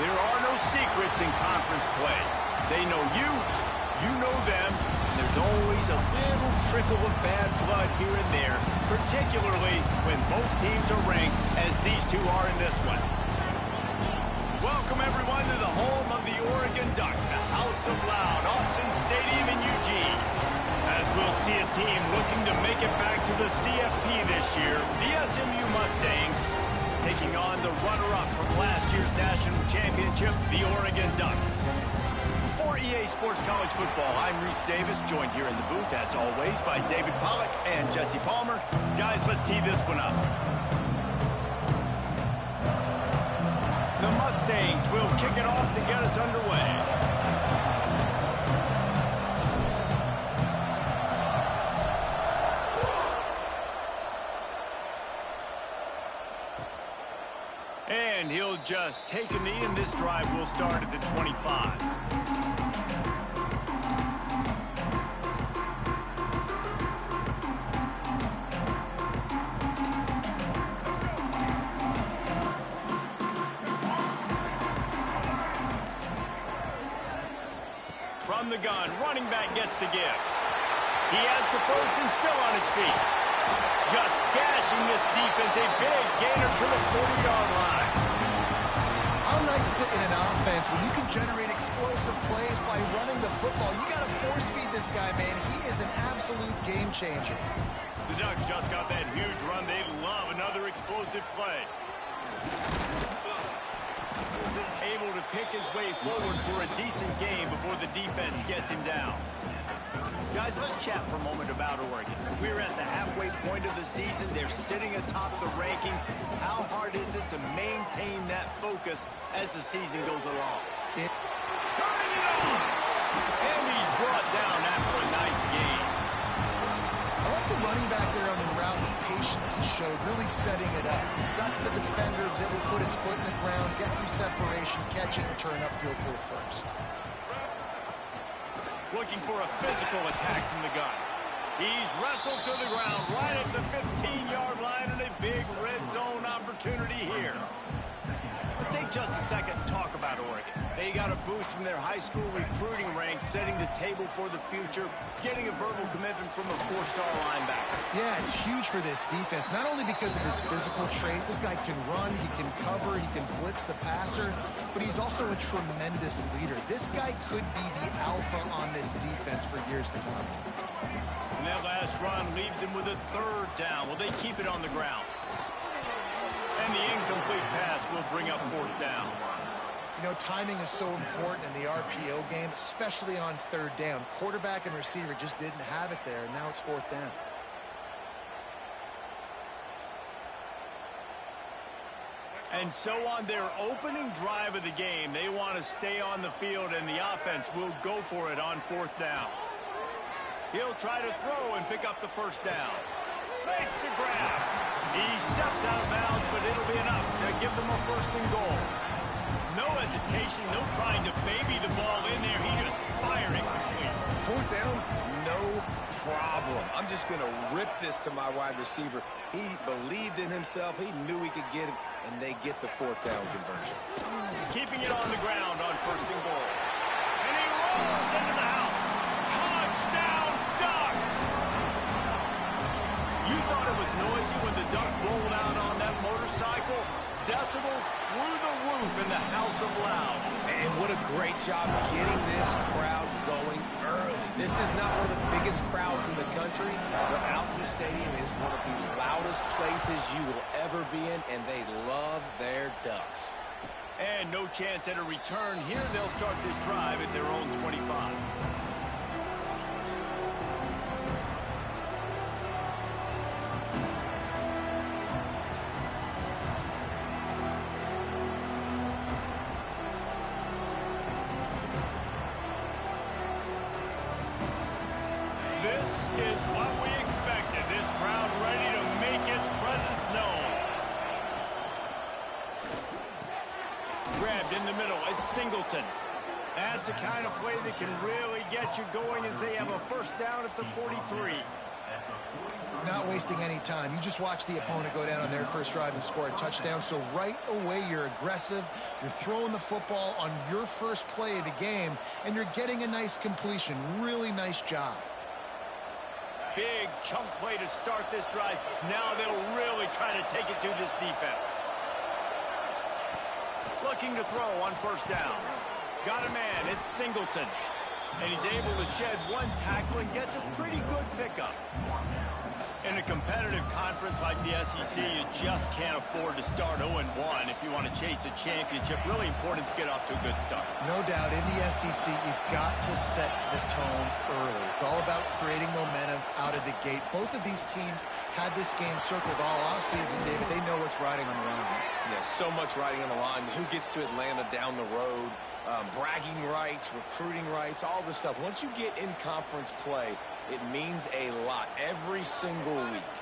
There are no secrets in conference play. They know you, you know them, and there's always a little trickle of bad blood here and there, particularly when both teams are ranked as these two are in this one. Welcome, everyone, to the home of the Oregon Ducks, the House of Loud, Autzen Stadium in Eugene. As we'll see a team looking to make it back to the CFP this year, the SMU Mustangs, taking on the runner-up from last year's national championship, the Oregon Ducks. For EA Sports College Football, I'm Reese Davis, joined here in the booth, as always, by David Pollack and Jesse Palmer. Guys, let's tee this one up. The Mustangs will kick it off to get us underway. And he'll just take a knee, and this drive will start at the 25. From the gun, running back gets to give. He has the first and still on his feet. Just gashing this defense, a big gainer to the 40-yard line. How nice is it in an offense when you can generate explosive plays by running the football? You got to force feed this guy, man. He is an absolute game changer. The Ducks just got that huge run. They love another explosive play. Able to pick his way forward for a decent game before the defense gets him down. Guys, let's chat for a moment about Oregon. We're at the halfway point of the season. They're sitting atop the rankings. How hard is it to maintain that focus as the season goes along? Turning it on! And he's brought down after a nice game. I like the running back there on the route and the patience he showed, really setting it up. Got to the defender, was able to put his foot in the ground, get some separation, catch it, and turn upfield for the first. Looking for a physical attack from the gun. He's wrestled to the ground right at the 15-yard line, and a big red zone opportunity here. Let's take just a second and talk about Oregon. They got a boost from their high school recruiting ranks, setting the table for the future, getting a verbal commitment from a four-star linebacker. Yeah, it's huge for this defense, not only because of his physical traits. This guy can run, he can cover, he can blitz the passer, but he's also a tremendous leader. This guy could be the alpha on this defense for years to come. And that last run leaves him with a third down. Will they keep it on the ground? And the incomplete pass will bring up fourth down. You know, timing is so important in the RPO game, especially on third down. Quarterback and receiver just didn't have it there, and now it's fourth down. And so on their opening drive of the game, they want to stay on the field, and the offense will go for it on fourth down. He'll try to throw and pick up the first down. Makes the grab. He steps out of bounds, but it'll be enough to give them a first and goal. No hesitation, no trying to baby the ball in there. He just fired it quickly. Fourth down, no problem. I'm just going to rip this to my wide receiver. He believed in himself. He knew he could get it, and they get the fourth down conversion. Keeping it on the ground on first and goal. And he rolls into the house. Touchdown, Ducks! You thought it was noisy when the Duck rolled out on that motorcycle? Decibels through the roof in the House of Loud. And what a great job getting this crowd going early. This is not one of the biggest crowds in the country, but Autzen Stadium is one of the loudest places you will ever be in, and they love their Ducks. And no chance at a return here. They'll start this drive at their own 25. This is what we expected. This crowd ready to make its presence known. Grabbed in the middle. It's Singleton. That's the kind of play that can really get you going as they have a first down at the 43. Not wasting any time. You just watch the opponent go down on their first drive and score a touchdown. So right away, you're aggressive. You're throwing the football on your first play of the game, and you're getting a nice completion. Really nice job. Big chunk play to start this drive. Now they'll really try to take it to this defense. Looking to throw on first down. Got a man. It's Singleton. And he's able to shed one tackle and gets a pretty good pickup. In a competitive conference like the SEC, you just can't afford to start 0-1 if you want to chase a championship. Really important to get off to a good start. No doubt, in the SEC, you've got to set the tone early. It's all about creating momentum out of the gate. Both of these teams had this game circled all offseason, David. They know what's riding on the line. Yeah, so much riding on the line. Who gets to Atlanta down the road? Bragging rights, recruiting rights, all this stuff. Once you get in conference play, it means a lot every single week.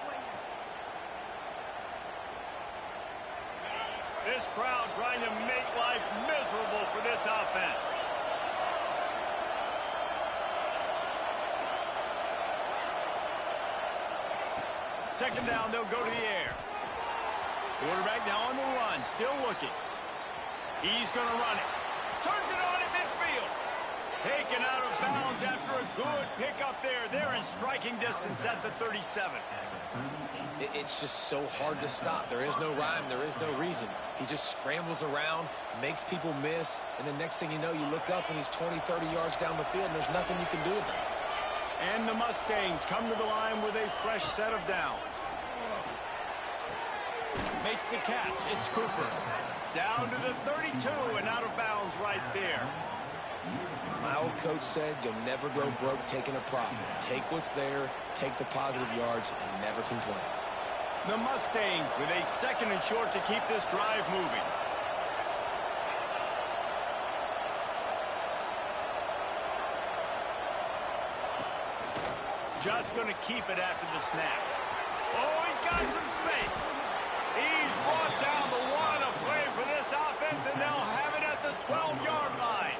This crowd trying to make life miserable for this offense. Second down, they'll go to the air. Quarterback now on the run, still looking. He's going to run it. Turns it on at midfield. Taken out of bounds after a good pickup there. They're in striking distance at the 37. It's just so hard to stop. There is no rhyme. There is no reason. He just scrambles around, makes people miss, and the next thing you know, you look up and he's 20, 30 yards down the field, and there's nothing you can do about it. And the Mustangs come to the line with a fresh set of downs. Makes the catch. It's Cooper. Down to the 32 and out of bounds right there. My old coach said you'll never go broke taking a profit. Take what's there, take the positive yards, and never complain. The Mustangs with a second and short to keep this drive moving. Just going to keep it after the snap. Oh, he's got some space. He's brought down the one, a play for this offense, and they'll have it at the 12-yard line.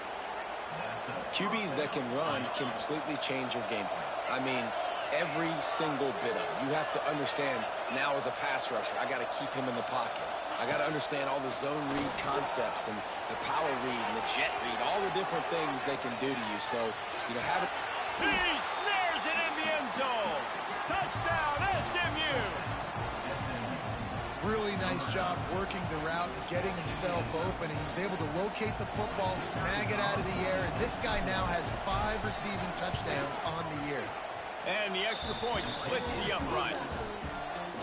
QBs that can run completely change your game plan. I mean, every single bit of it. You have to understand now as a pass rusher, I got to keep him in the pocket. I got to understand all the zone read concepts and the power read and the jet read, all the different things they can do to you. So, you know, have it. He snares it in the end zone. Touchdown, SMU. Really nice job working the route, getting himself open. He was able to locate the football, snag it out of the air, and this guy now has 5 receiving touchdowns on the year. And the extra point splits the uprights.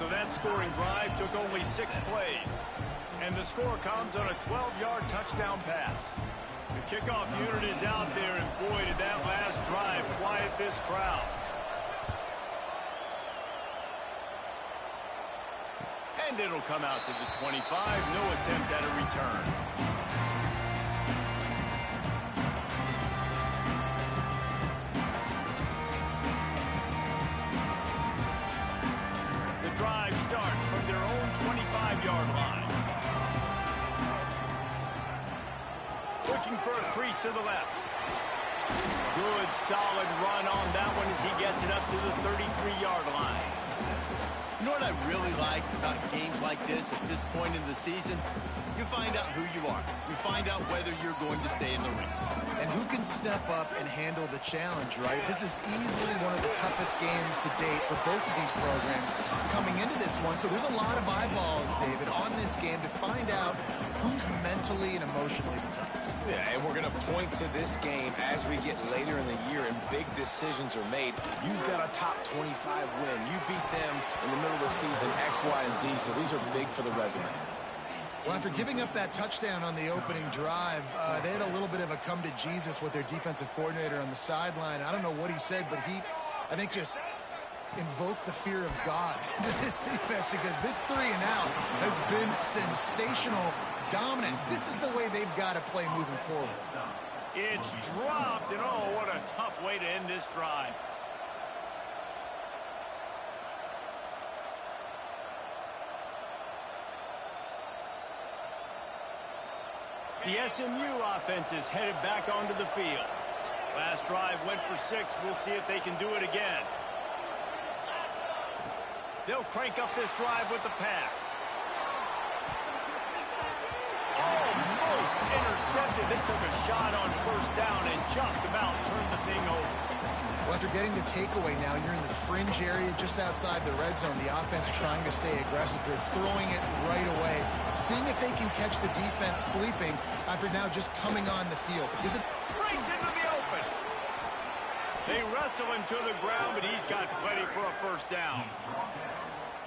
So that scoring drive took only 6 plays. And the score comes on a 12-yard touchdown pass. The kickoff unit is out there, and boy, did that last drive quiet this crowd. And it'll come out to the 25. No attempt at a return. The drive starts from their own 25-yard line. Looking for a crease to the left. Good, solid run on that one as he gets it up to the 33-yard line. You know what I really like about games like this at this point in the season? You find out who you are. You find out whether you're going to stay in the race. And who can step up and handle the challenge, right? This is easily one of the toughest games to date for both of these programs coming into this one. So there's a lot of eyeballs, David, on this game to find out who's mentally and emotionally the toughest. Yeah, and we're going to point to this game as we get later in the year and big decisions are made. You've got a top 25 win. You beat them in the middle of the season, X, Y, and Z, so these are big for the resume. Well, after giving up that touchdown on the opening drive, they had a little bit of a come to Jesus with their defensive coordinator on the sideline. I don't know what he said, but he, I think, just invoked the fear of God into this defense because this 3-and-out has been sensational, dominant. This is the way they've got to play moving forward. It's dropped, and oh, what a tough way to end this drive. The SMU offense is headed back onto the field. Last drive went for 6. We'll see if they can do it again. They'll crank up this drive with the pass. Almost intercepted. They took a shot on first down and just about turned the thing over. Well, after getting the takeaway now, you're in the fringe area just outside the red zone. The offense trying to stay aggressive. They're throwing it right away, seeing if they can catch the defense sleeping after now just coming on the field. Brings into the open. They wrestle him to the ground, but he's got plenty for a first down.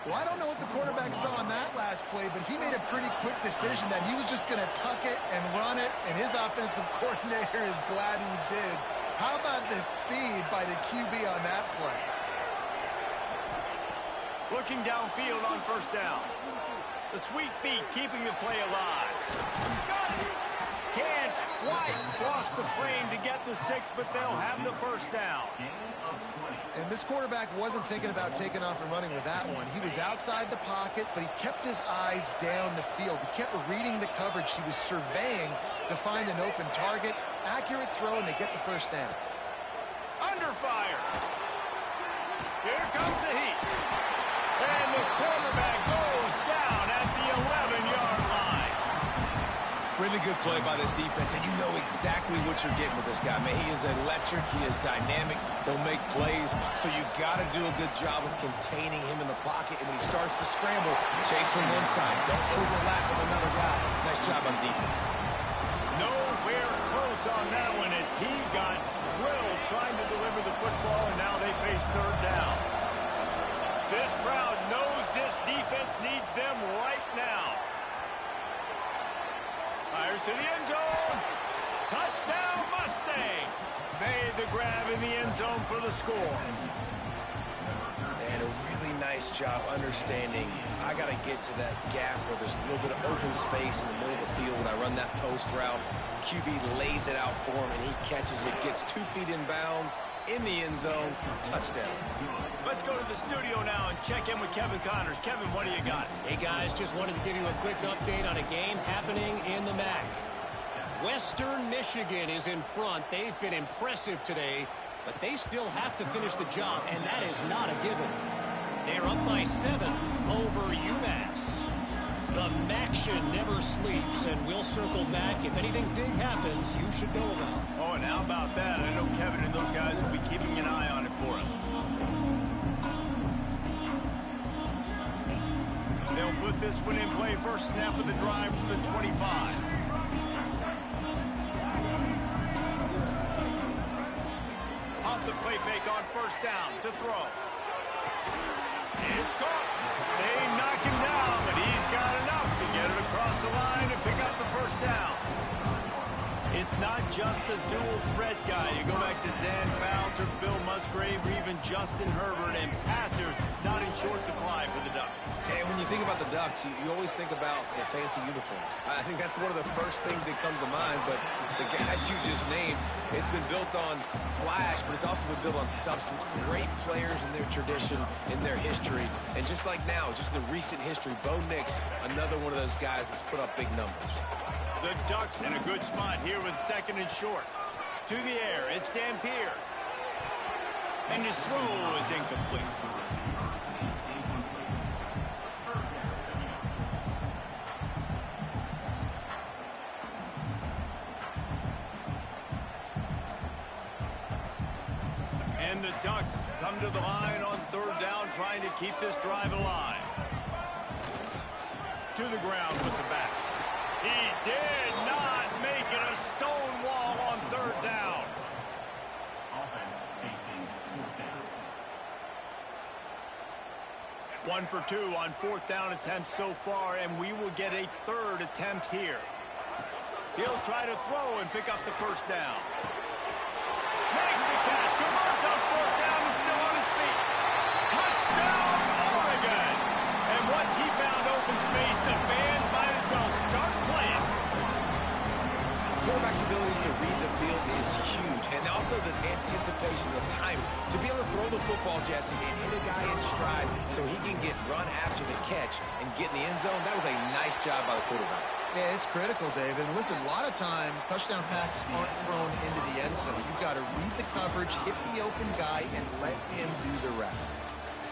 Well, I don't know what the quarterback saw on that last play, but he made a pretty quick decision that he was just going to tuck it and run it, and his offensive coordinator is glad he did. How about the speed by the QB on that play? Looking downfield on first down. The sweet feet keeping the play alive. Can't quite cross the frame to get the 6, but they'll have the first down. And this quarterback wasn't thinking about taking off and running with that one. He was outside the pocket, but he kept his eyes down the field. He kept reading the coverage. He was surveying to find an open target. Accurate throw, and they get the first down. Under fire. Here comes the heat. And the quarterback goes down at the 11-yard line. Really good play by this defense, and you know exactly what you're getting with this guy, man. He is electric. He is dynamic. He'll make plays, so you got to do a good job of containing him in the pocket. And when he starts to scramble, chase from one side. Don't overlap with another guy. Nice job on defense. Nowhere close on that one as he got drilled trying to deliver the football, and now they face third down. This crowd knows this defense needs them right now. Fires to the end zone. Touchdown, Mustangs. Made the grab in the end zone for the score. And a really nice job understanding I got to get to that gap where there's a little bit of open space in the middle of the field. When I run that post route, QB lays it out for him, and he catches it, gets 2 feet in bounds, in the end zone, touchdown. Let's go to the studio now and check in with Kevin Connors. Kevin, what do you got? Hey, guys, just wanted to give you a quick update on a game happening in the MAC. Western Michigan is in front. They've been impressive today, but they still have to finish the job, and that is not a given. They're up by 7 over UMass. The MACtion never sleeps, and we'll circle back. If anything big happens, you should know about it. Oh, and how about that? I know Kevin and those guys will be keeping an eye on it for us. They'll put this one in play. First snap of the drive from the 25. Off the play fake on first down to throw. It's caught. They knock him down, but he's got enough to get it across the line and pick up the first down. It's not just the dual threat guy. You go back to Dan Fouts or Bill Musgrave or even Justin Herbert, and passers not in short supply for the Ducks. And when you think about the Ducks, you always think about the fancy uniforms. I think that's one of the first things that come to mind, but the guys you just named, it's been built on flash, but it's also been built on substance. Great players in their tradition, in their history, and just like now, just in the recent history, Bo Nix, another one of those guys that's put up big numbers. The Ducks in a good spot here with second and short. To the air, it's Dampier. And his throw is incomplete. And the Ducks come to the line on third down, trying to keep this drive alive. To the ground with the back. He did not make it a stone wall on third down. Offense facing fourth down. 1 for 2 on fourth down attempts so far, and we will get a third attempt here. He'll try to throw and pick up the first down. Makes the catch, converts on fourth down, is still on his feet. Touchdown, Oregon! And once he found open space, the band might as well start playing. Quarterback's abilities to read the field is huge, and also the anticipation, the timing. To be able to throw the football, Jesse, and hit a guy in stride so he can get run after the catch and get in the end zone, that was a nice job by the quarterback. Yeah, it's critical, David. And listen, a lot of times touchdown passes aren't thrown into the end zone. You've got to read the coverage, hit the open guy, and let him do the rest.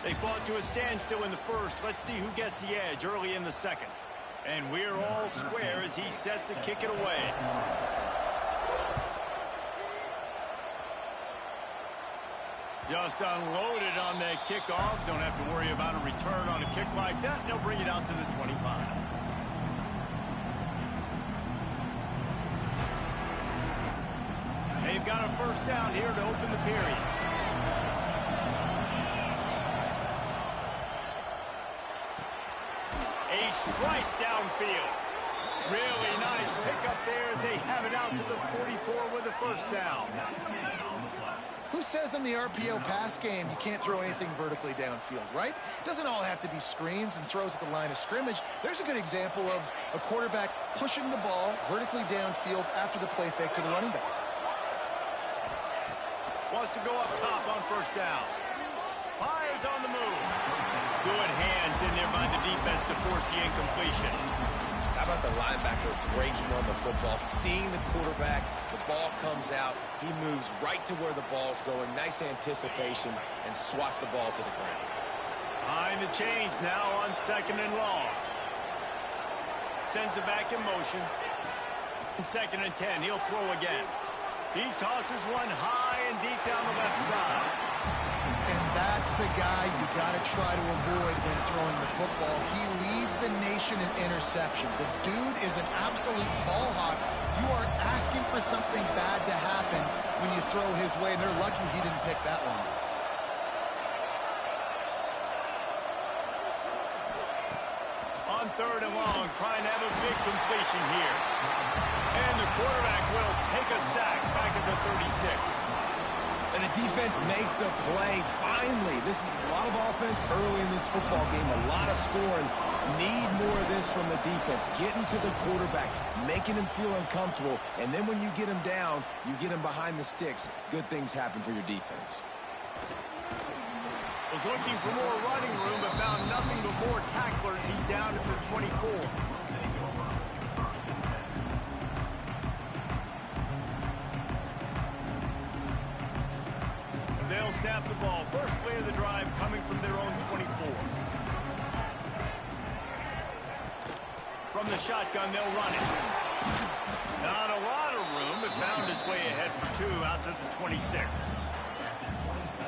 They fought to a standstill in the first. Let's see who gets the edge early in the second. And we're all square as he's set to kick it away. Just unloaded on that kickoff. Don't have to worry about a return on a kick like that. They'll bring it out to the 25. They've got a first down here to open the period. A strike downfield. Really nice pickup there as they have it out to the 44 with a first down. Who says in the RPO pass game you can't throw anything vertically downfield, right? It doesn't all have to be screens and throws at the line of scrimmage. There's a good example of a quarterback pushing the ball vertically downfield after the play fake to the running back. Wants to go up top on first down. Fires on the move. Good hands in there by the defense to force the incompletion. How about the linebacker breaking on the football, seeing the quarterback, the ball comes out, he moves right to where the ball's going, nice anticipation, and swats the ball to the ground. Behind the chains now on second and long. Sends it back in motion. Second and 10, he'll throw again. He tosses one high and deep down the left side. And that's the guy you got to try to avoid when throwing the football. He leads the nation in interception. The dude is an absolute ball hawk. You are asking for something bad to happen when you throw his way, and they're lucky he didn't pick that one off. On third and long, trying to have a big completion here. And the quarterback will take a sack back at the 36. And the defense makes a play. Finally, this is a lot of offense early in this football game, a lot of scoring. Need more of this from the defense. Getting to the quarterback, making him feel uncomfortable, and then when you get him down, you get him behind the sticks. Good things happen for your defense. Was looking for more running room, but found nothing but more tacklers. He's down at the 24. They'll snap the ball. First play of the drive coming from their own 24. From the shotgun, they'll run it. Not a lot of room, but found his way ahead for two out to the 26.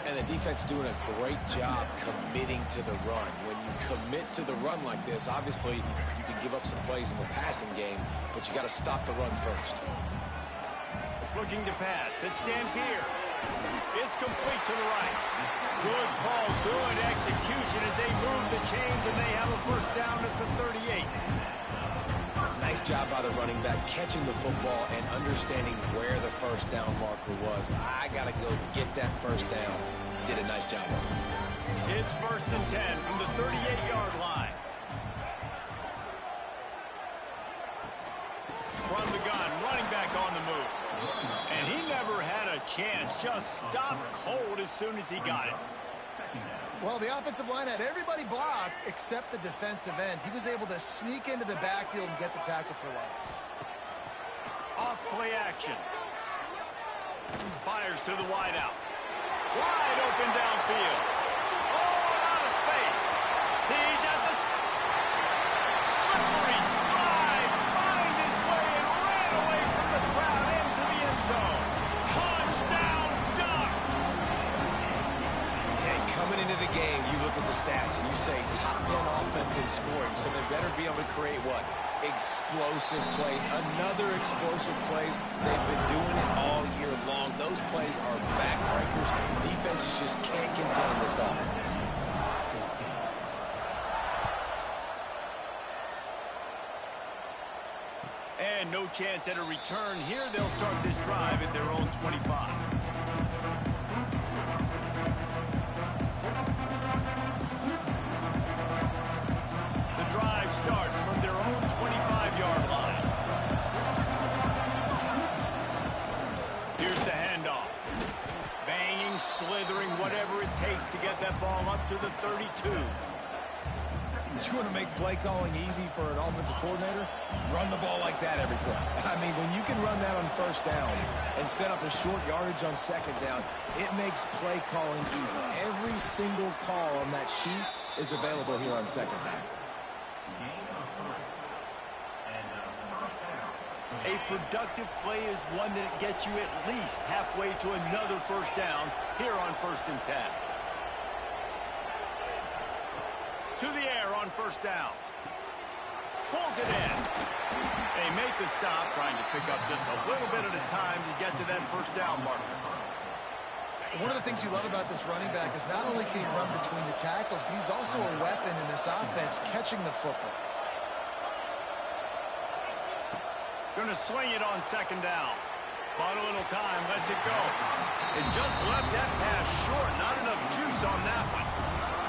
And the defense doing a great job committing to the run. When you commit to the run like this, obviously you can give up some plays in the passing game, but you got to stop the run first. Looking to pass. It's Dampier. It's complete to the right. Good call, good execution as they move the chains, and they have a first down at the 38. Nice job by the running back, catching the football and understanding where the first down marker was. I got to go get that first down. Did a nice job of it. It's first and 10 from the 38-yard line. From the gun, running back on the move. And he never had a chance, just stopped cold as soon as he got it. Well, the offensive line had everybody blocked except the defensive end. He was able to sneak into the backfield and get the tackle for loss. Off play action. Fires to the wideout. Wide open downfield. Oh, out of space. He's at the slippery slide. Find his way and ran away from the crowd into the end zone. Touchdown, Ducks. Okay, coming into the game, you look at the stats and you say top 10 offense in scoring, so they better be able to create what? Explosive plays. Another explosive plays. They've been doing it all year long. Those plays are backbreakers. Defenses just can't contain this offense. And no chance at a return here. They'll start this drive at their own 25. The drive starts from their own 25-yard line. Here's the handoff. Banging, slithering, whatever it takes to get that ball up to the 32. You want to make play calling easy for an offensive coordinator? Run the ball like that every play. I mean, when you can run that on first down and set up a short yardage on second down, it makes play calling easy. Every single call on that sheet is available here on second down. A productive play is one that gets you at least halfway to another first down here on 1st and 10. To the air on first down. Pulls it in. They make the stop, trying to pick up just a little bit at a time to get to that first down marker. One of the things you love about this running back is not only can he run between the tackles, but he's also a weapon in this offense catching the football. Going to swing it on second down. Bought a little time, lets it go. It just left that pass short. Not enough juice on that one.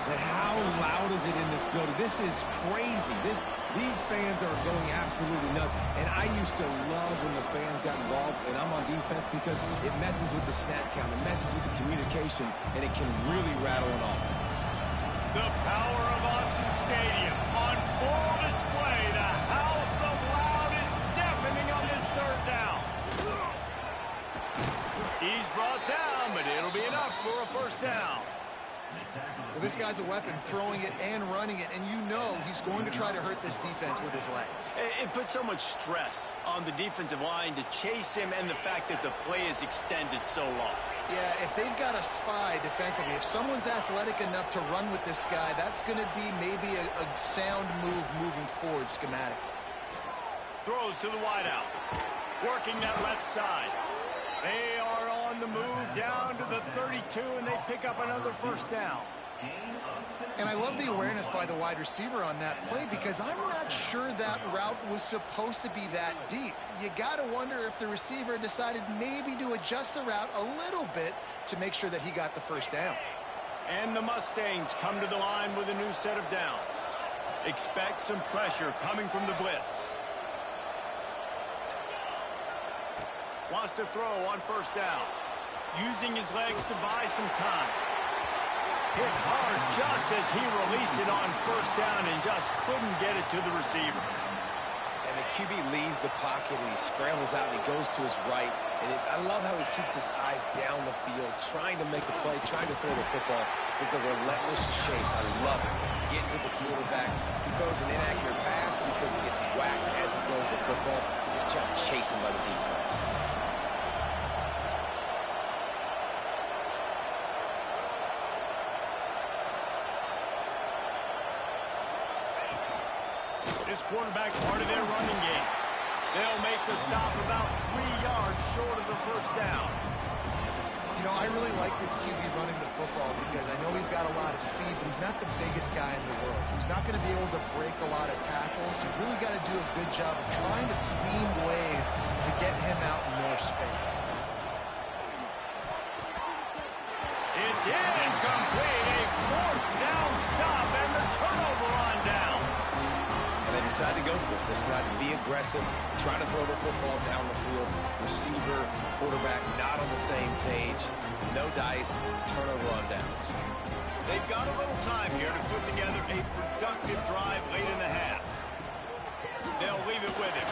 But how loud is it in this building? This is crazy. These fans are going absolutely nuts. And I used to love when the fans got involved, and I'm on defense, because it messes with the snap count. It messes with the communication, and it can really rattle an offense. The power of Autzen Stadium on full display. The house of loud is deafening on this third down. He's brought down, but it'll be enough for a first down. Well, this guy's a weapon, throwing it and running it, and you know he's going to try to hurt this defense with his legs. It puts so much stress on the defensive line to chase him, and the fact that the play is extended so long. Yeah, if they've got a spy defensively, if someone's athletic enough to run with this guy, that's going to be maybe a sound move moving forward schematically. Throws to the wideout. Working that left side. They are on the move down to the 32, and they pick up another first down. And I love the awareness by the wide receiver on that play, because I'm not sure that route was supposed to be that deep. You got to wonder if the receiver decided maybe to adjust the route a little bit to make sure that he got the first down. And the Mustangs come to the line with a new set of downs. Expect some pressure coming from the blitz. Wants to throw on first down. Using his legs to buy some time. Hit hard just as he released it on first down and just couldn't get it to the receiver. And the QB leaves the pocket and he scrambles out and he goes to his right. And I love how he keeps his eyes down the field, trying to make a play, trying to throw the football with the relentless chase. I love it. Getting to the quarterback. He throws an inaccurate pass because he gets whacked as he throws the football. His job chasing by the defense. This quarterback part of their running game. They'll make the stop about 3 yards short of the first down. You know, I really like this QB running the football, because I know he's got a lot of speed, but he's not the biggest guy in the world. So he's not going to be able to break a lot of tackles. You really got to do a good job of trying to scheme ways to get him out in more space. It's incomplete. A 4th down stop and the turnover on downs. And they decide to go for it. They decide to be aggressive, try to throw the football down the field. Receiver, quarterback, not on the same page. No dice, turnover on downs. They've got a little time here to put together a productive drive late in the half. They'll leave it with him.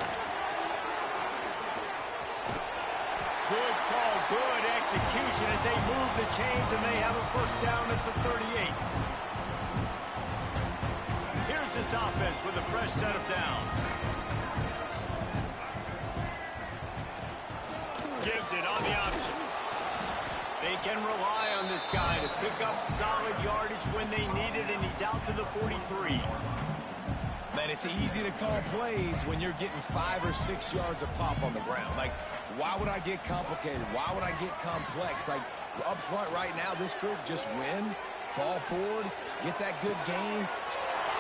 Good call, good execution as they move the chains, and they have a first down at the 38. Here's this offense with a fresh set of downs. Gives it on the option. They can rely on this guy to pick up solid yardage when they need it, and he's out to the 43. Man, it's easy to call plays when you're getting 5 or 6 yards a pop on the ground. Like, why would I get complicated? Why would I get complex? Like, up front right now, this group just win, fall forward, get that good gain.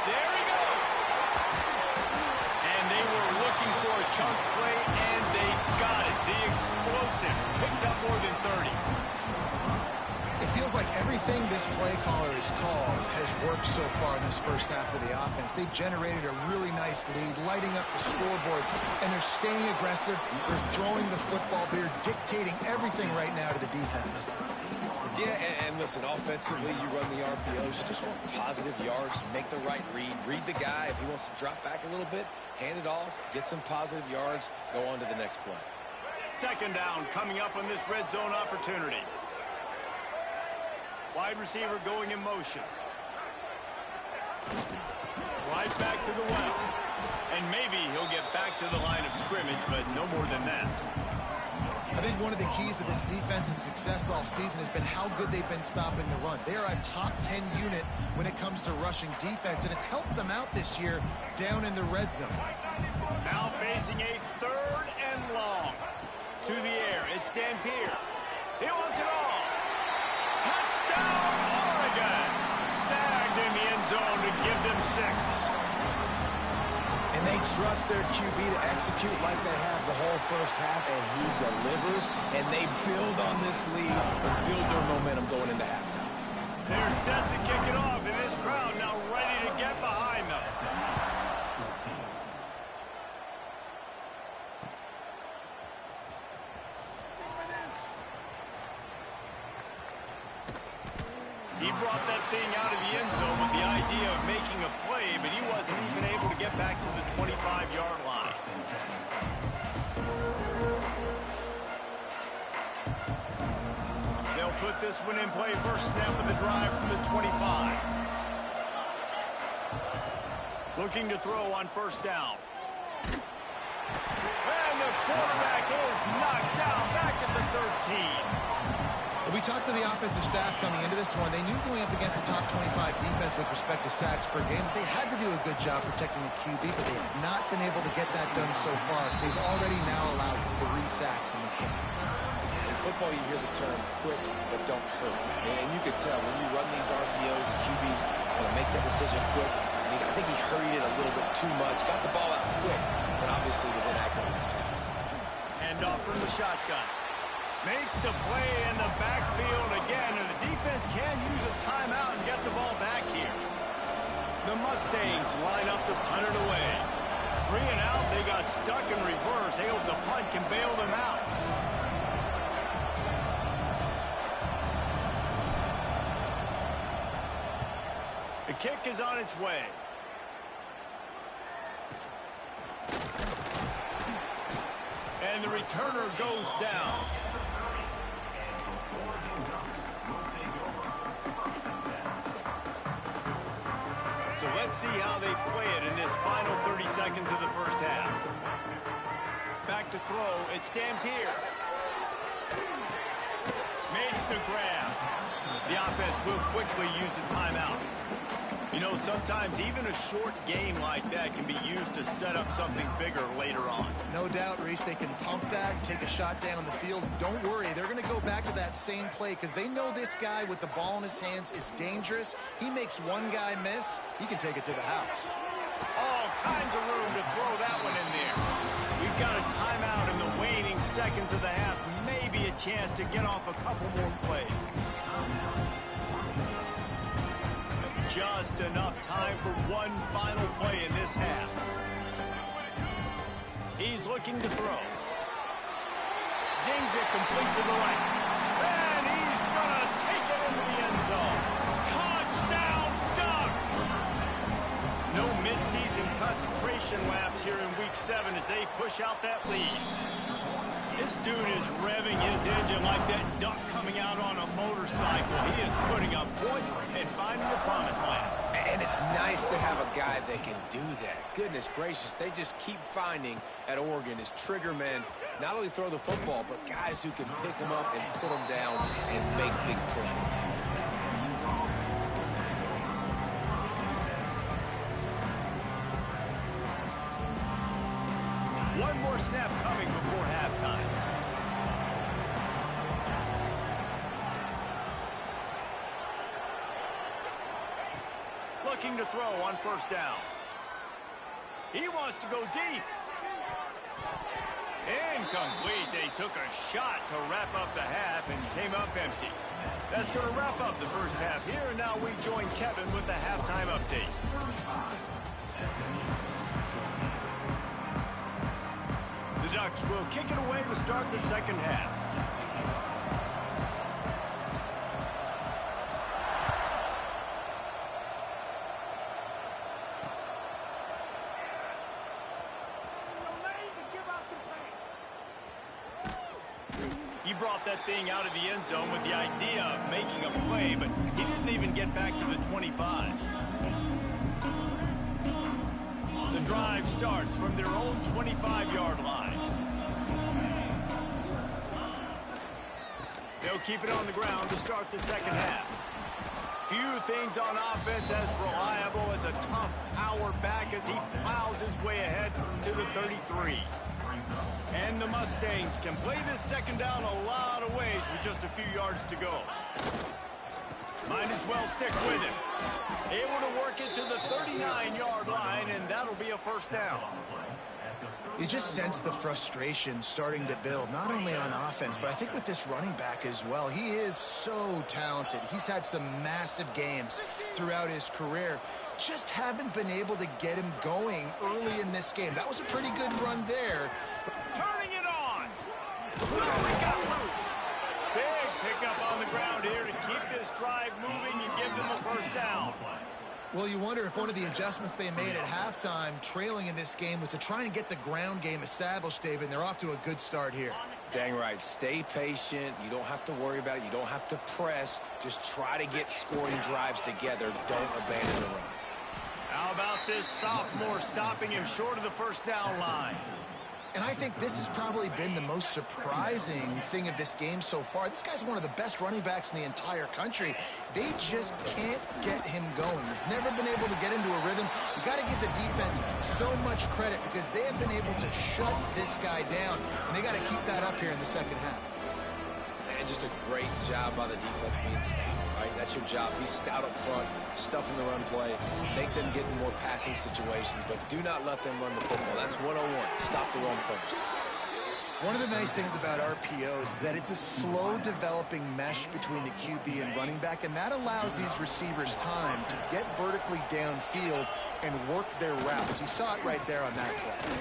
There he goes. And they were looking for a chunk play, and they got it. The explosive picks up more than 30. It feels like everything this play caller has called has worked so far in this first half of the offense. They've generated a really nice lead, lighting up the scoreboard, and they're staying aggressive. They're throwing the football. They're dictating everything right now to the defense. Yeah, and listen, offensively, you run the RPOs. You just want positive yards, make the right read the guy. If he wants to drop back a little bit, hand it off, get some positive yards, go on to the next play. Second down coming up on this red zone opportunity. Wide receiver going in motion. Right back to the well. And maybe he'll get back to the line of scrimmage, but no more than that. I think one of the keys to this defense's success all season has been how good they've been stopping the run. They are a top 10 unit when it comes to rushing defense, and it's helped them out this year down in the red zone. Now facing a 3rd and long. To the air, it's Dampier. He wants it all. Touchdown, Oregon! Snagged in the end zone to give them 6. And they trust their QB to execute like they have the whole first half, and he delivers, and they build on this lead and build their momentum going into halftime. They're set to kick it off, and this crowd now ready to get behind them. He brought that thing out of the end zone with the idea of making a play, but he wasn't even able to get back to the 25-yard line. They'll put this one in play. First snap of the drive from the 25. Looking to throw on first down. And the quarterback is knocked down back at the 13. We talked to the offensive staff coming into this one. They knew going up against the top 25 defense with respect to sacks per game that they had to do a good job protecting the QB, but they have not been able to get that done so far. They've already now allowed 3 sacks in this game. In football, you hear the term quick but don't hurt. And you can tell when you run these RPOs, the QBs want to make that decision quick. And I think he hurried it a little bit too much. Got the ball out quick, but obviously was inaccurate in his pass. Handoff from the shotgun. Makes the play in the backfield again, and the defense can use a timeout and get the ball back here. The Mustangs line up to punt it away. 3 and out, they got stuck in reverse. They hope the punt can bail them out. The kick is on its way. And the returner goes down. So let's see how they play it in this final 30 seconds of the first half. Back to throw, it's Dampier. Makes the grab. The offense will quickly use a timeout. You know, sometimes even a short game like that can be used to set up something bigger later on. No doubt, Reese, they can pump that and take a shot down the field. And don't worry, they're going to go back to that same play because they know this guy with the ball in his hands is dangerous. He makes one guy miss, he can take it to the house. All kinds of room to throw that one in there. We've got a timeout in the waning seconds of the half. Maybe a chance to get off a couple more plays. Just enough time for one final play in this half. He's looking to throw. Zings it complete to the right. And he's going to take it into the end zone. Touchdown Ducks! No midseason concentration lapse here in Week 7 as they push out that lead. This dude is revving his engine like that duck coming out on a motorcycle. He is putting up points and finding the promised land. And it's nice to have a guy that can do that. Goodness gracious, they just keep finding at Oregon is trigger men, not only throw the football, but guys who can pick them up and put them down and make big plays. One more snap coming before halftime. Looking to throw on first down. He wants to go deep. Incomplete. They took a shot to wrap up the half and came up empty. That's going to wrap up the first half here. And now we join Kevin with the halftime update. The Ducks will kick it away to start the second half. He brought that thing out of the end zone with the idea of making a play, but he didn't even get back to the 25. The drive starts from their own 25-yard line. They'll keep it on the ground to start the second half. Few things on offense as reliable as a tough power back as he plows his way ahead to the 33. And the Mustangs can play this second down a lot of ways with just a few yards to go. Might as well stick with him. Able to work it to the 39-yard line, and that'll be a first down. You just sense the frustration starting to build, not only on offense, but I think with this running back as well. He is so talented. He's had some massive games throughout his career. Just haven't been able to get him going early in this game. That was a pretty good run there. Turning it on. He got loose. Big pickup on the ground here to keep this drive moving and give them a first down. Well, you wonder if one of the adjustments they made at halftime, trailing in this game, was to try and get the ground game established, David, and they're off to a good start here. Dang right. Stay patient. You don't have to worry about it. You don't have to press. Just try to get scoring drives together. Don't abandon the run. How about this sophomore stopping him short of the first down line? And I think this has probably been the most surprising thing of this game so far. This guy's one of the best running backs in the entire country. They just can't get him going. He's never been able to get into a rhythm. You got to give the defense so much credit because they have been able to shut this guy down, and they got to keep that up here in the second half. And just a great job by the defense being stout, right? That's your job. Be stout up front, stuff in the run play, make them get in more passing situations, but do not let them run the football. That's 101. Stop the run first. One of the nice things about RPOs is that it's a slow developing mesh between the QB and running back, and that allows these receivers time to get vertically downfield and work their routes. You saw it right there on that play.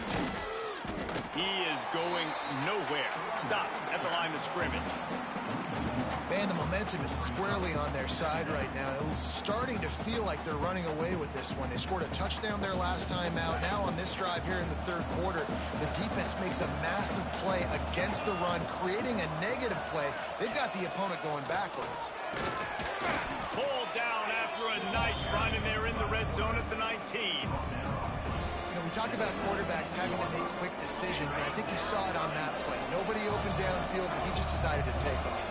He is going nowhere. Stop at the line of scrimmage. Man, the momentum is squarely on their side right now. It's starting to feel like they're running away with this one. They scored a touchdown their last time out. Now on this drive here in the third quarter, the defense makes a massive play against the run, creating a negative play. They've got the opponent going backwards. Pulled down after a nice run, and they're in the red zone at the 19. We talk about quarterbacks having to make quick decisions, and I think you saw it on that play. Nobody opened downfield, but he just decided to take off.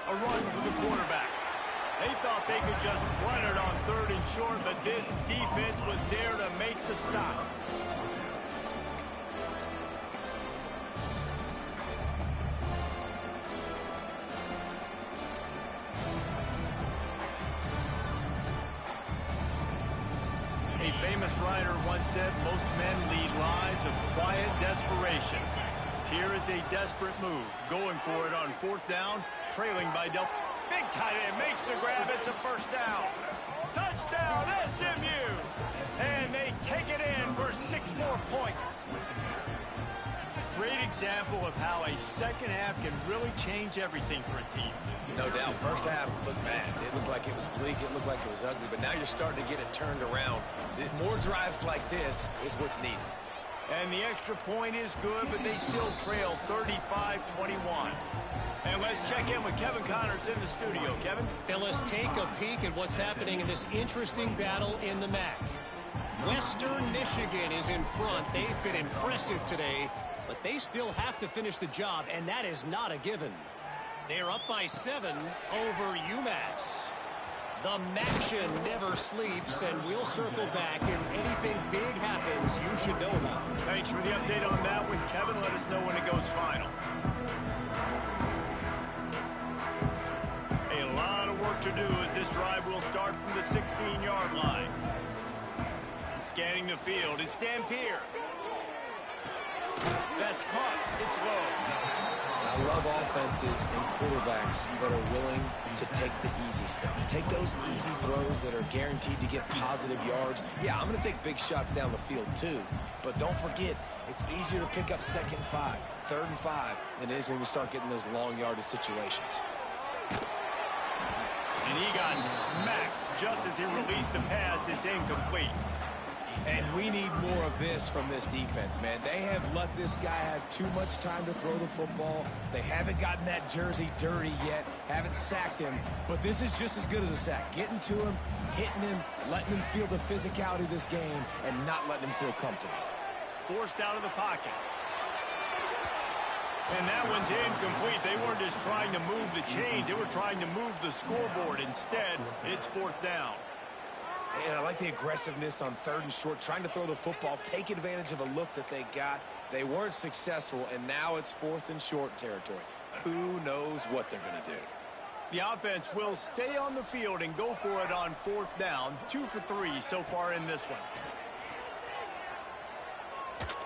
A run for the quarterback. They thought they could just run it on third and short, but this defense was there to make the stop. A famous writer once said, most men lead lives of quiet desperation. Here is a desperate move, going for it on fourth down, trailing by double. Big tight end makes the grab, it's a first down. Touchdown, SMU! And they take it in for 6 more points. Great example of how a second half can really change everything for a team. No doubt. First half looked bad. It looked like it was bleak. It looked like it was ugly. But now you're starting to get it turned around. More drives like this is what's needed. And the extra point is good, but they still trail 35-21. And let's check in with Kevin Connors in the studio. Kevin? Phyllis, take a peek at what's happening in this interesting battle in the MAC. Western Michigan is in front. They've been impressive today, but they still have to finish the job, and that is not a given. They're up by 7 over UMass. The Maction never sleeps, and we'll circle back. If anything big happens, you should know about it. Thanks for the update on that one, Kevin. Let us know when it goes final. A lot of work to do as this drive will start from the 16-yard line. Scanning the field, it's Dampier. That's caught. It's low. I love offenses and quarterbacks that are willing to take the easy step, to take those easy throws that are guaranteed to get positive yards. Yeah, I'm going to take big shots down the field too, but don't forget, it's easier to pick up 2nd and 5, 3rd and 5 than it is when we start getting those long yardage situations. And he got smacked just as he released the pass. It's incomplete. And we need more of this from this defense, man. They have let this guy have too much time to throw the football. They haven't gotten that jersey dirty yet, haven't sacked him, but this is just as good as a sack. Getting to him, hitting him, letting him feel the physicality of this game, and not letting him feel comfortable. Forced out of the pocket. And that one's incomplete. They weren't just trying to move the chains. They were trying to move the scoreboard. Instead, it's 4th down. And I like the aggressiveness on 3rd and short, trying to throw the football, take advantage of a look that they got. They weren't successful, and now it's 4th and short territory. Who knows what they're going to do? The offense will stay on the field and go for it on 4th down. 2 for 3 so far in this one.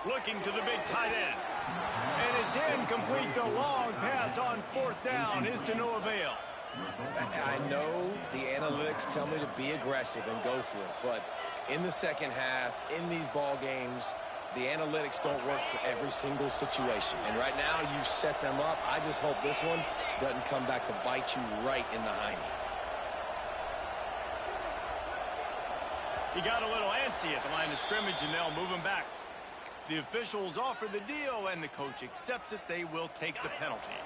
Looking to the big tight end. And it's incomplete. The long pass on 4th down is to no avail. I know the analytics tell me to be aggressive and go for it, but in the second half, in these ball games, the analytics don't work for every single situation. And right now, you've set them up. I just hope this one doesn't come back to bite you right in the hiney. He got a little antsy at the line of scrimmage, and they'll move him back. The officials offer the deal, and the coach accepts it. They will take the penalty.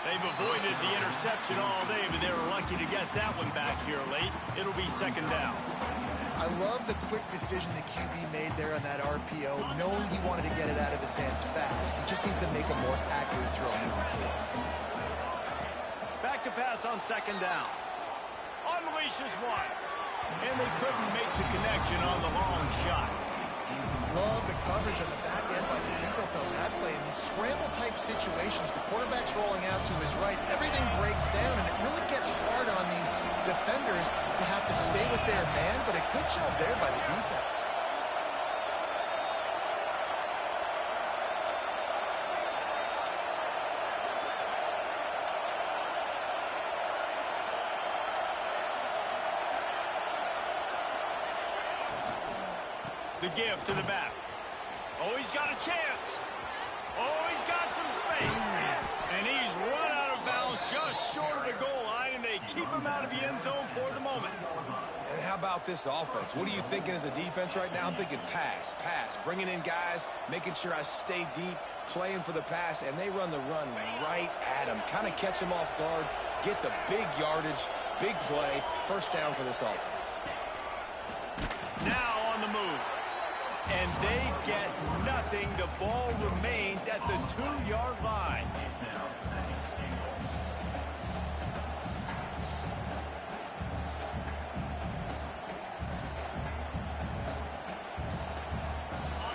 They've avoided the interception all day, but they were lucky to get that one back here late. It'll be 2nd down. I love the quick decision the QB made there on that RPO, knowing he wanted to get it out of his hands fast. He just needs to make a more accurate throw moving forward. Back to pass on 2nd down. Unleashes one. And they couldn't make the connection on the long shot. Love the coverage on the back end by the defense on that play. In these scramble-type situations, the quarterback's rolling out to his right. Everything breaks down, and it really gets hard on these defenders to have to stay with their man, but a good job there by the defense. The give to the back. Oh, he's got a chance. Oh, he's got some space. And he's run out of bounds just short of the goal line, and they keep him out of the end zone for the moment. And how about this offense? What are you thinking as a defense right now? I'm thinking pass, bringing in guys, making sure I stay deep, playing for the pass, and they run the run right at him. Kind of catch him off guard, get the big yardage, big play, 1st down for this offense. Now on the move. And they get nothing. The ball remains at the 2-yard line.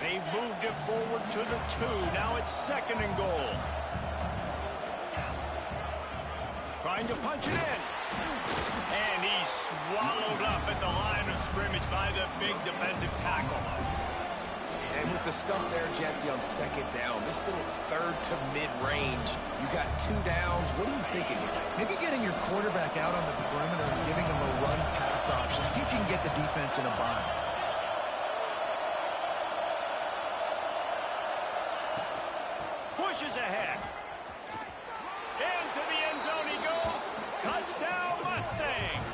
They've moved it forward to the 2. Now it's 2nd and goal. Trying to punch it in. And he's swallowed up at the line of scrimmage by the big defensive tackle. And with the stuff there, Jesse, on 2nd down, this little 3rd to mid-range, you got 2 downs. What are you thinking here? Maybe getting your quarterback out on the perimeter and giving him a run-pass option. See if you can get the defense in a bind. Pushes ahead. Into the end zone he goes. Touchdown, Mustangs.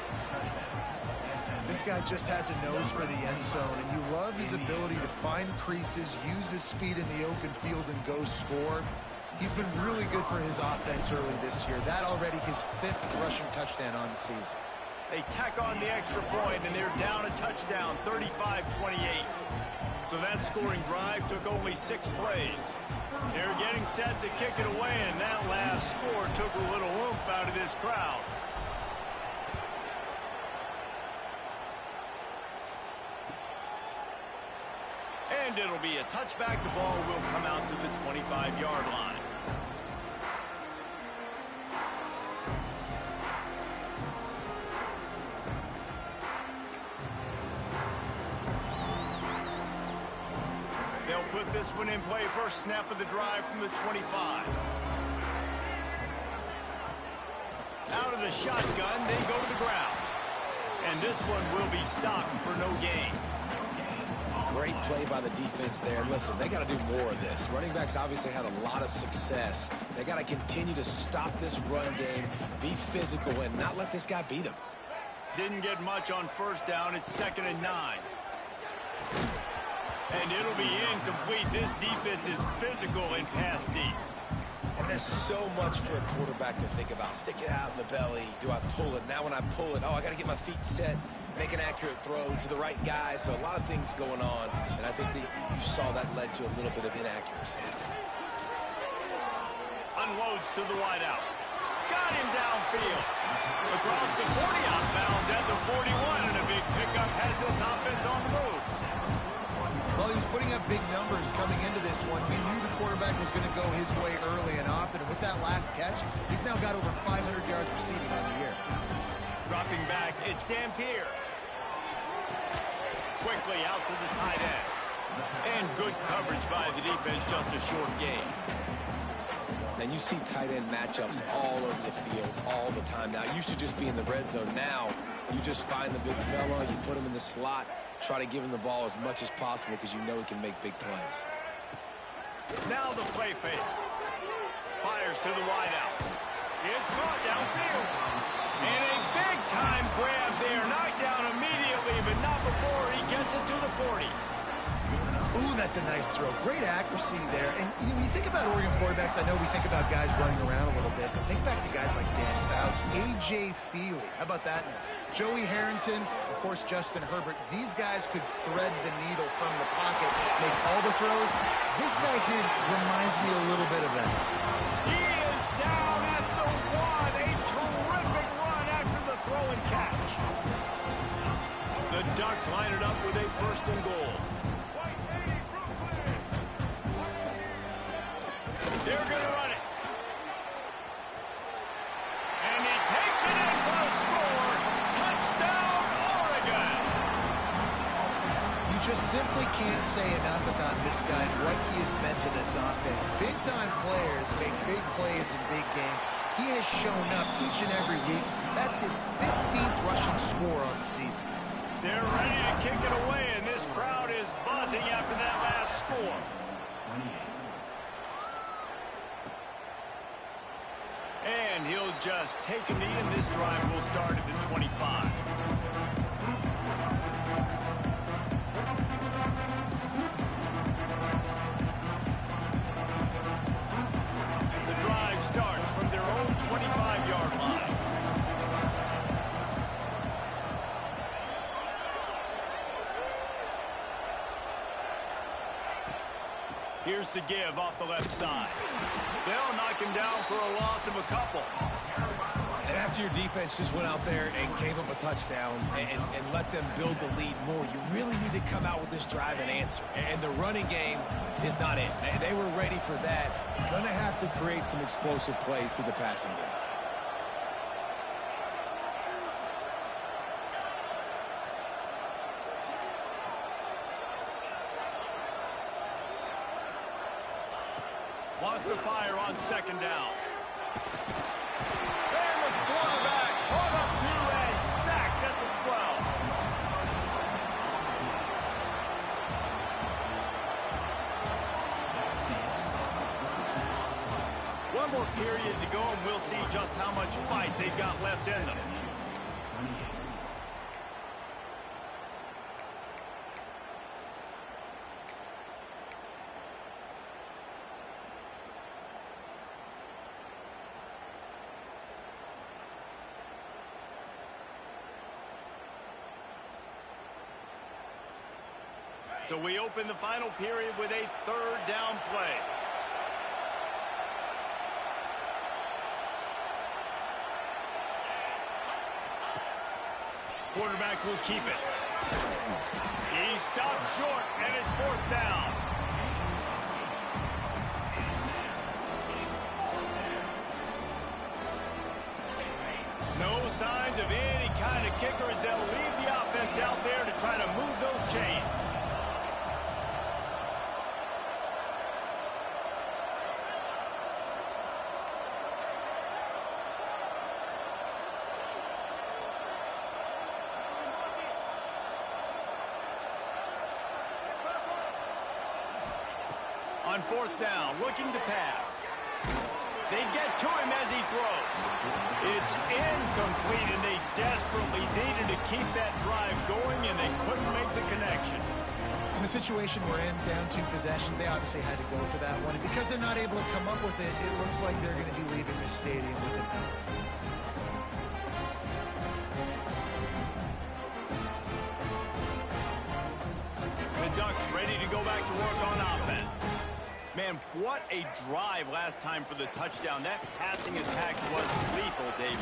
This guy just has a nose for the end zone, and you love his ability to find creases, use his speed in the open field, and go score. He's been really good for his offense early this year. That already his 5th rushing touchdown on the season. They tack on the extra point, and they're down a touchdown, 35-28. So that scoring drive took only 6 plays. They're getting set to kick it away, and that last score took a little oomph out of this crowd. And it'll be a touchback. The ball will come out to the 25-yard line. They'll put this one in play. First snap of the drive from the 25. Out of the shotgun, they go to the ground. And this one will be stopped for no gain. great play by the defense there. And listen, they got to do more of this. Running backs obviously had a lot of success. They got to continue to stop this run game, be physical, and not let this guy beat them. Didn't get much on first down. It's 2nd and 9. And it'll be incomplete. This defense is physical and pass deep. And there's so much for a quarterback to think about. Stick it out in the belly. Do I pull it? Now when I pull it, I got to get my feet set, make an accurate throw to the right guy. So a lot of things going on. And I think that you saw that led to a little bit of inaccuracy. Unloads to the wideout. Got him downfield. Across the 40 outbound at the 41. And a big pickup has this offense on the move. Well, he was putting up big numbers coming into this one. We knew the quarterback was going to go his way early and often. And with that last catch, he's now got over 500 yards receiving on the year. Dropping back, it's Dampier. Quickly out to the tight end. And good coverage by the defense, just a short gain. And you see tight end matchups all over the field all the time. Now, it used to just be in the red zone. Now, you just find the big fella, you put him in the slot, try to give him the ball as much as possible because you know he can make big plays. Now the play fake. Fires to the wideout. It's caught downfield. And a big-time grab there. Knocked down immediately, but not before he gets it to the 40. Ooh, that's a nice throw. Great accuracy there. And when you think about Oregon quarterbacks, I know we think about guys running around a little bit, but think back to guys like Dan Fouts, A.J. Feely. How about that name? Joey Harrington, of course, Justin Herbert. These guys could thread the needle from the pocket, make all the throws. This guy here reminds me a little bit of that. He is down at the 1. A terrific run after the throw and catch. The Ducks line it up with a 1st and goal. They're going to run it. And he takes it in for a score. Touchdown, Oregon. You just simply can't say enough about this guy and what he has meant to this offense. Big-time players make big plays in big games. He has shown up each and every week. That's his 15th rushing score on the season. They're ready to kick it away, and this crowd is buzzing after that last score. 28. And he'll just take a knee, and this drive will start at the 25. The drive starts from their own 25-yard line. Here's the give off the left side. They'll knock him down for a loss of a couple. And after your defense just went out there and gave up a touchdown and let them build the lead more, you really need to come out with this drive and answer. And the running game is not it. They were ready for that. Gonna have to create some explosive plays through the passing game. Wants to fire on 2nd down. And the quarterback caught up to and sacked at the 12. One more period to go, and we'll see just how much fight they've got left in them. So we open the final period with a 3rd down play. Quarterback will keep it. He stopped short, and it's 4th down. No signs of any kind of kicker as they'll leave the offense out there to try to move those chains. on 4th down, looking to pass. They get to him as he throws. It's incomplete, and they desperately needed to keep that drive going, and they couldn't make the connection. In the situation we're in, down 2 possessions, they obviously had to go for that one. And because they're not able to come up with it, it looks like they're going to be leaving the stadium with an L. The Ducks ready to go back to work on offense. Man, what a drive last time for the touchdown. That passing attack was lethal, David.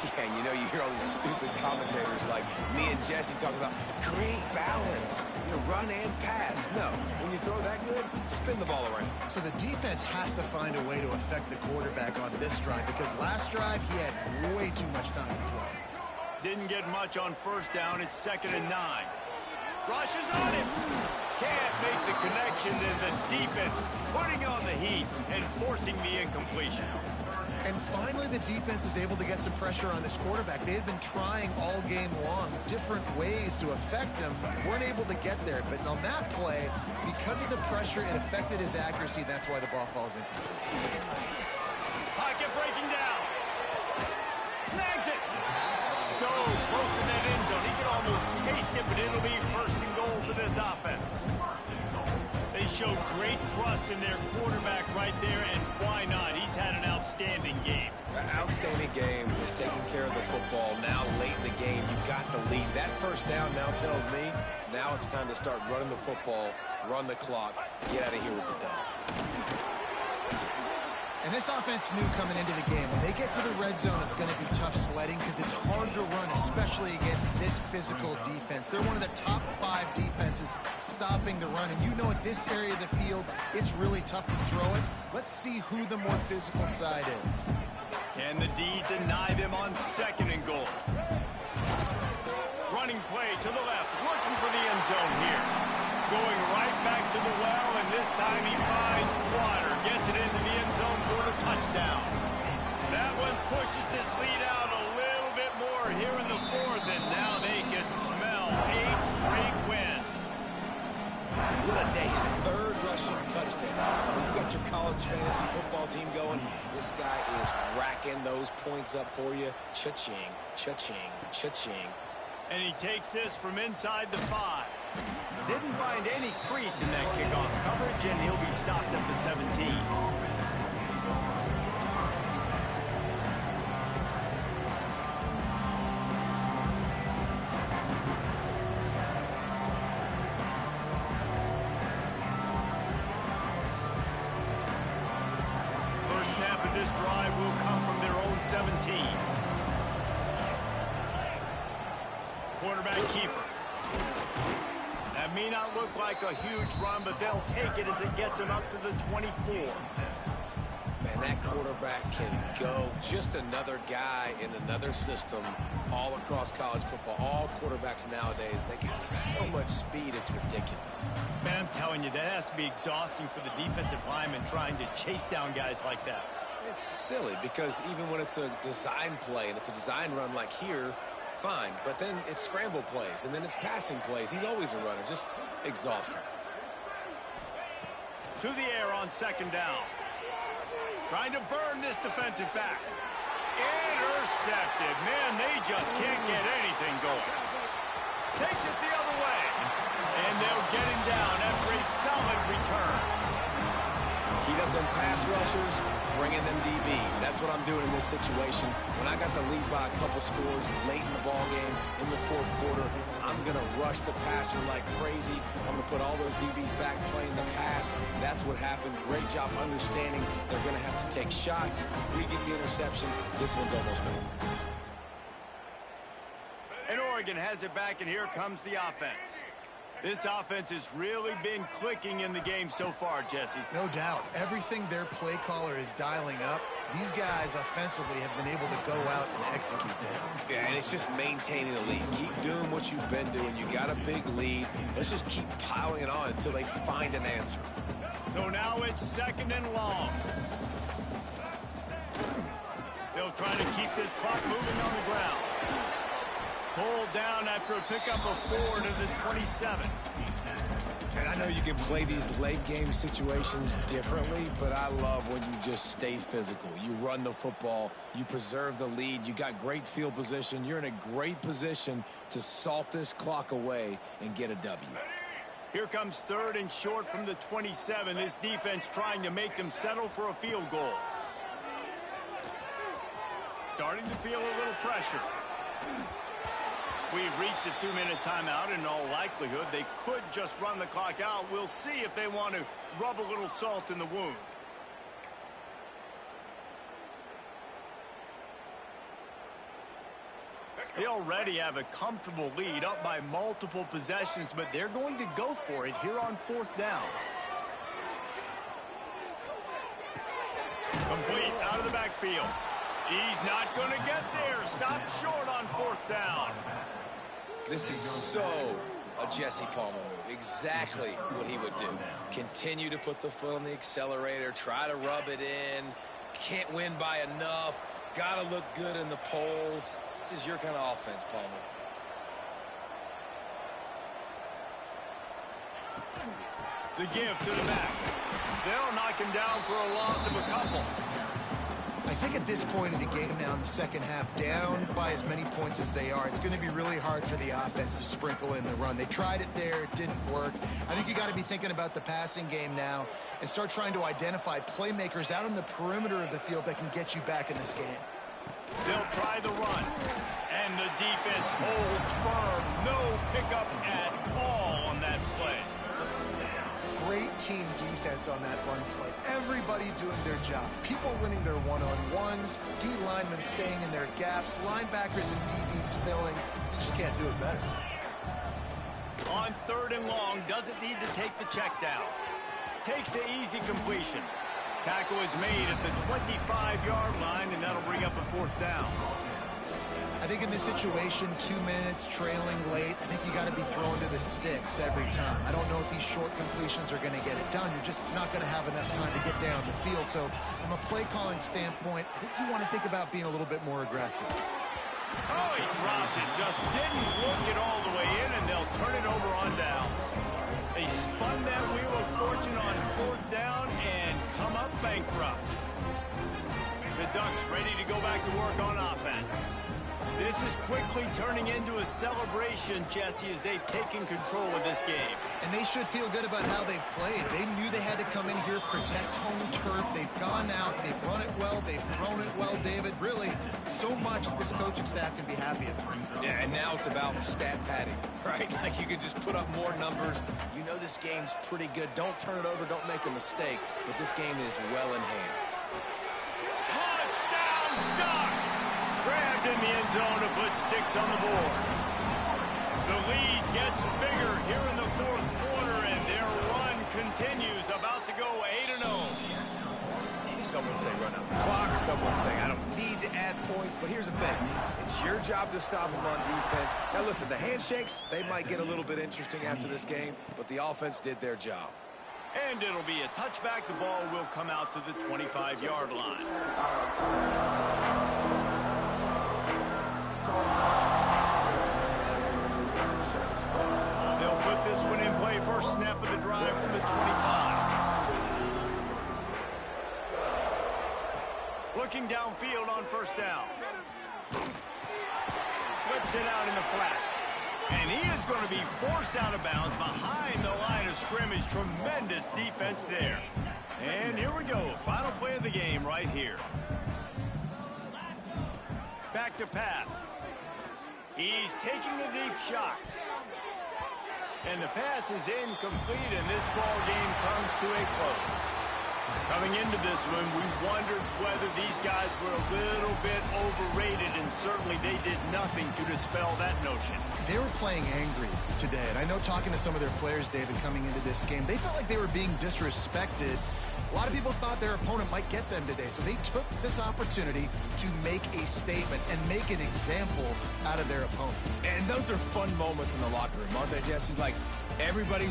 Yeah, and you know, you hear all these stupid commentators like me and Jesse talking about create balance, run and pass. No, when you throw that good, spin the ball around. So the defense has to find a way to affect the quarterback on this drive, because last drive he had way too much time to throw. Didn't get much on 1st down. It's 2nd and 9. Rushes on him. Can't make the connection, and the defense putting on the heat and forcing the incompletion. And finally, the defense is able to get some pressure on this quarterback. They had been trying all game long different ways to affect him. Weren't able to get there. But on that play, because of the pressure, it affected his accuracy. And that's why the ball falls incomplete. Pocket breaking down. Snags it. So close to that end zone. He can almost taste it, but it'll be 1st and goal for this offense. They showed great trust in their quarterback right there, and why not? He's had an outstanding game. Outstanding game. Was taking care of the football. Now late in the game, you got the lead. That 1st down now tells me now it's time to start running the football, run the clock, get out of here with the dub. And this offense knew coming into the game, when they get to the red zone, it's going to be tough sledding because it's hard to run, especially against this physical defense. They're one of the top 5 defenses stopping the run. And you know, at this area of the field, it's really tough to throw it. Let's see who the more physical side is. Can the D deny them on 2nd and goal? Running play to the left, looking for the end zone here. Going right back to the well, and this time he finds water. Gets it into the end zone for the touchdown. That one pushes this lead out a little bit more here in the 4th, and now they can smell 8 straight wins. What a day. His 3rd rushing touchdown. You got your college fantasy football team going. This guy is racking those points up for you. Cha-ching, cha-ching, cha-ching. And he takes this from inside the 5. Didn't find any crease in that kickoff coverage, and he'll be stopped at the 17. First snap of this drive will come from their own 17. Quarterback keeper. That may not look like a huge run, but they'll take it as it gets them up to the 24. Man, that quarterback can go. Just another guy in another system all across college football. All quarterbacks nowadays, they got so much speed, it's ridiculous. Man, I'm telling you, that has to be exhausting for the defensive lineman trying to chase down guys like that. It's silly because even when it's a design play and it's a design run like here, fine, but then it's scramble plays, and then it's passing plays. He's always a runner, just exhausting. To the air on 2nd down. Trying to burn this defensive back. Intercepted. Man, they just can't get anything going. Takes it the other way. And they'll get him down after a solid return. Heat up them pass rushers, bringing them DBs. That's what I'm doing in this situation. When I got the lead by a couple scores late in the ball game, in the 4th quarter, I'm going to rush the passer like crazy. I'm going to put all those DBs back playing the pass. That's what happened. Great job understanding they're going to have to take shots. We get the interception. This one's almost over. And Oregon has it back, and here comes the offense. This offense has really been clicking in the game so far, Jesse. No doubt. Everything their play caller is dialing up, these guys offensively have been able to go out and execute that. Yeah, and it's just maintaining the lead. Keep doing what you've been doing. You got a big lead. Let's just keep piling it on until they find an answer. So now it's 2nd and long. They'll try to keep this clock moving on the ground. Pulled down after a pickup of 4 to the 27. And I know you can play these late game situations differently, but I love when you just stay physical. You run the football, you preserve the lead, you got great field position. You're in a great position to salt this clock away and get a W. Here comes 3rd and short from the 27. This defense trying to make them settle for a field goal. Starting to feel a little pressure. We've reached a 2-minute timeout. In all likelihood, they could just run the clock out. We'll see if they want to rub a little salt in the wound. They already have a comfortable lead, up by multiple possessions, but they're going to go for it here on 4th down. Complete out of the backfield. He's not going to get there. Stopped short on 4th down. This is so a Jesse Palmer move. Exactly what he would do. Continue to put the foot on the accelerator. Try to rub it in. Can't win by enough. Got to look good in the polls. This is your kind of offense, Palmer. The give to the back. They'll knock him down for a loss of a couple. I think at this point in the game now in the second half, down by as many points as they are, it's going to be really hard for the offense to sprinkle in the run. They tried it there. It didn't work. I think you got to be thinking about the passing game now and start trying to identify playmakers out on the perimeter of the field that can get you back in this game. They'll try the run. And the defense holds firm. No pickup at all on that play. Great team defense on that run play. Everybody doing their job. People winning their one-on-ones, D linemen staying in their gaps, linebackers and DBs filling. You just can't do it better. On 3rd and long, doesn't need to take the check down. Takes the easy completion. Tackle is made at the 25-yard line, and that'll bring up a 4th down. I think in this situation, 2 minutes, trailing late, I think you got to be throwing to the sticks every time. I don't know if these short completions are going to get it done. You're just not going to have enough time to get down the field. So from a play-calling standpoint, I think you want to think about being a little bit more aggressive. Oh, he dropped it. Just didn't work it all the way in, and they'll turn it over on downs. They spun that wheel of fortune on 4th down and come up bankrupt. The Ducks ready to go back to work on offense. This is quickly turning into a celebration, Jesse, as they've taken control of this game. And they should feel good about how they've played. They knew they had to come in here, protect home turf. They've gone out, they've run it well, they've thrown it well, David. Really, so much this coaching staff can be happy about. Yeah, and now it's about stat padding, right? Like you can just put up more numbers. You know this game's pretty good. Don't turn it over, don't make a mistake. But this game is well in hand. Touchdown, Ducks! Grabbed in the end zone to put 6 on the board. The lead gets bigger here in the 4th quarter, and their run continues, about to go 8-0. Someone say run out the clock. Someone say I don't need to add points. But here's the thing. It's your job to stop them on defense. Now listen, the handshakes, they might get a little bit interesting after this game, but the offense did their job. And it'll be a touchback. The ball will come out to the 25-yard line. They'll put this one in play. First snap of the drive from the 25. Looking downfield on 1st down. Flips it out in the flat. And he is going to be forced out of bounds behind the line of scrimmage. Tremendous defense there. And here we go. Final play of the game right here. Back to pass. He's taking a deep shot. And the pass is incomplete, and this ball game comes to a close. Coming into this one, we wondered whether these guys were a little bit overrated, and certainly they did nothing to dispel that notion. They were playing angry today, and I know talking to some of their players, David, coming into this game, they felt like they were being disrespected. A lot of people thought their opponent might get them today, so they took this opportunity to make a statement and make an example out of their opponent. And those are fun moments in the locker room, aren't they, Jesse? Like, everybody's